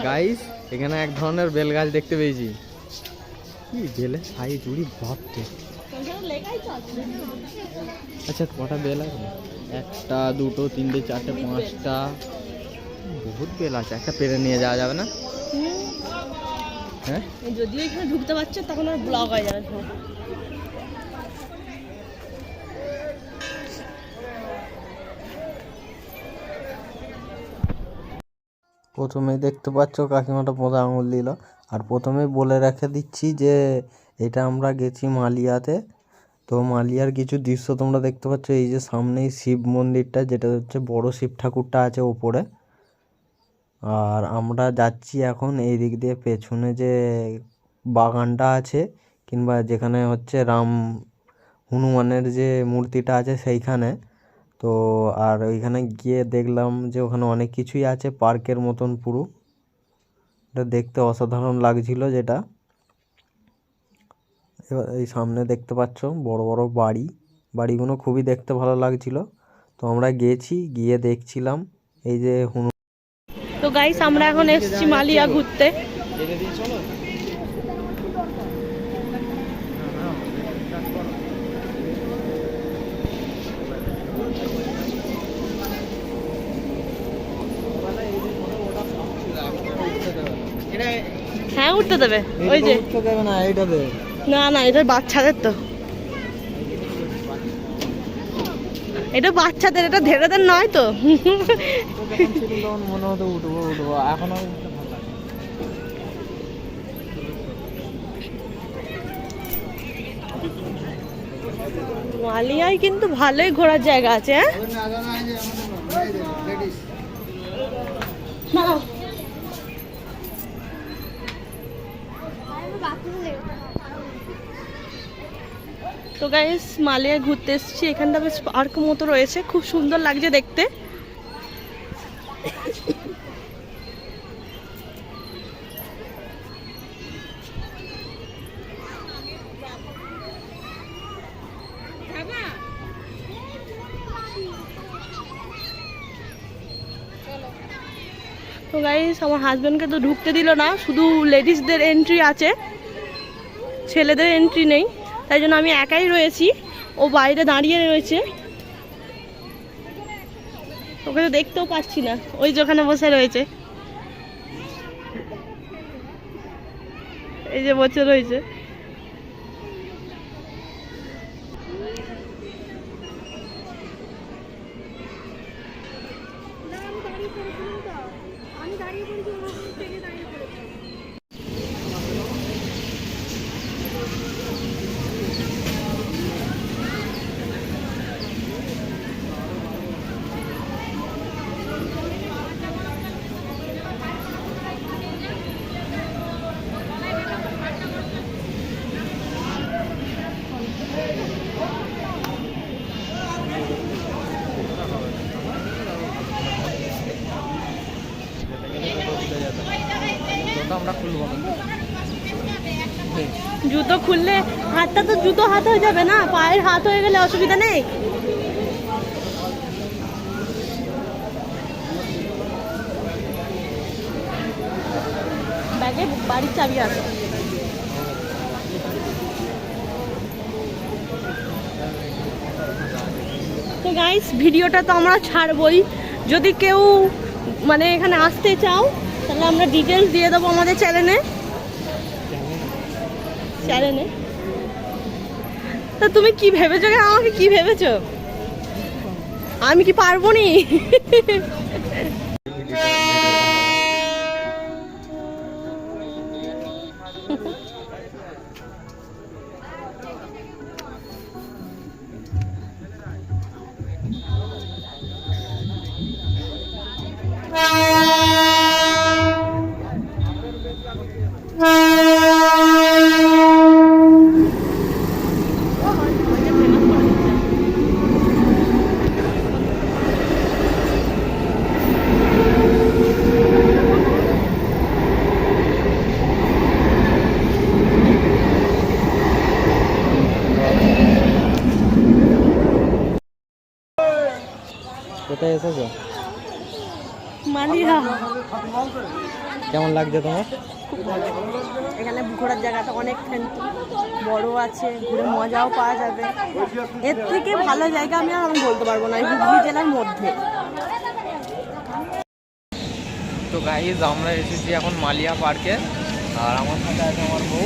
Guys এখানে এক ধরনের বেল গাছ দেখতে পেয়েছি। কি বেলে হাইট উড়ি বাপরে। আচ্ছা কটা বেল আছে? একটা দুটো তিনটে চারটে পাঁচটা, বহুত বেল আছে। একটা পেরে নিয়ে যাওয়া যাবে না? হ্যাঁ যদিও এখানে ঢুকতে পারছো তখন আর ব্লগ হয়ে যাবে। প্রথমেই দেখতে পাচ্ছ কাকিমাটা পোঁদা আঙুল দিল। আর প্রথমেই বলে রেখে দিচ্ছি যে এটা আমরা গেছি মালিয়াতে। তো মালিয়ার কিছু দৃশ্য তোমরা দেখতে পাচ্ছ। এই যে সামনেই শিব মন্দিরটা, যেটা হচ্ছে বড় শিব ঠাকুরটা আছে ওপরে। আর আমরা যাচ্ছি এখন এই দিক দিয়ে, পেছনে যে বাগানটা আছে কিংবা যেখানে হচ্ছে রাম হনুমানের যে মূর্তিটা আছে সেইখানে। তো আর ওইখানে গিয়ে দেখলাম যে ওখানে অনেক কিছুই আছে পার্কের মতন পুরো। এটা দেখতে অসাধারণ লাগছিল যেটা। এবার এই সামনে দেখতে পাচ্ছ বড় বড় বাড়ি, বাড়িগুলো খুবই দেখতে ভালো লাগছিল। তো আমরা গিয়েছি, গিয়ে দেখছিলাম এই যে তো গাইস আমরা এখন এসেছি মালিয়া ঘুরতে। হ্যাঁ উঠতে দেবে, ওই যে উঠতে দেবে না, এইটা দেবে না না, এটা বাচ্চাদের, তো এটা বাচ্চাদের, এটা ধেড়েদের নয় তো। মনে হতো উঠবো উঠবো, এখন মালিয়ায় কিন্তু ভালোই ঘোরার জায়গা আছে। হ্যাঁ তো গাইস মালিয়ায় ঘুরতে এসেছি। এখানটা বেশ পার্ক মতো রয়েছে, খুব সুন্দর লাগছে দেখতে। তো গাইস আমার হাজবেন্ডকে তো ঢুকতে দিল না, শুধু লেডিসদের এন্ট্রি আছে, ছেলেদের এন্ট্রি নেই। তাই জন্য আমি একাই রয়েছি, ও বাইরে দাঁড়িয়ে রয়েছে, ওকে তো দেখতেও পাচ্ছি না, ওই যেখানে বসে রয়েছে, এই যে বসে রয়েছে। জুতো খুললে হাতটা তো জুতো হাত হয়ে যাবে না, পায়ের হাত হয়ে গেলে অসুবিধা নেই। ব্যাগে বাড়ির চাবি আছে। তো গাইস ভিডিওটা তো আমরা ছাড়বই, যদি কেউ মানে এখানে আসতে চাও তাহলে আমরা ডিটেলস দিয়ে দেবো আমাদের চ্যানেলে। তা তুমি কি ভেবেছো, আমাকে কি ভেবেছো, আমি কি পারবো নি? কোথায় এসেছো? মালিয়া। কেমন লাগছে তোমার? খুব ভালো। এখানে ঘোরার জায়গাটা অনেক বড় আছে, ঘুরে মজাও পাওয়া যাবে। এর থেকে ভালো জায়গা আমি বলতে পারবো না এই হুগলি জেলার মধ্যে। তো গাইজ আমরা এসেছি এখন মালিয়া পার্কে, আর আমার সাথে আছে আমার বউ।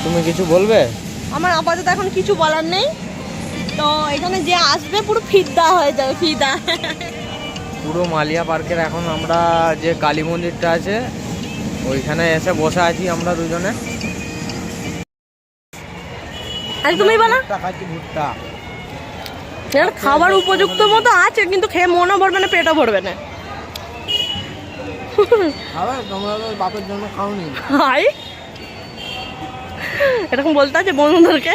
তুমি কিছু বলবে? আমার আপাতত এখন কিছু বলার নেই। তো এখানে যে আসবে পুরো ফিদা হয়ে যাবে, ফিদা। পুরো মালিয়া পার্কের এখন আমরা যে কালী মন্দিরটা আছে ওইখানে এসে বসে আছি আমরা দুজনে। আরে তুমি বলো। খাচ্ছি ভুট্টা। এখানে খাবার উপযুক্ত মতো আছে, কিন্তু খেয়ে মনও ভরবে না, পেটও ভরবে না। তোমরা তো বাপের জন্য খাওনি। হাই, এরকম বলতে আছে বন্ধুদেরকে।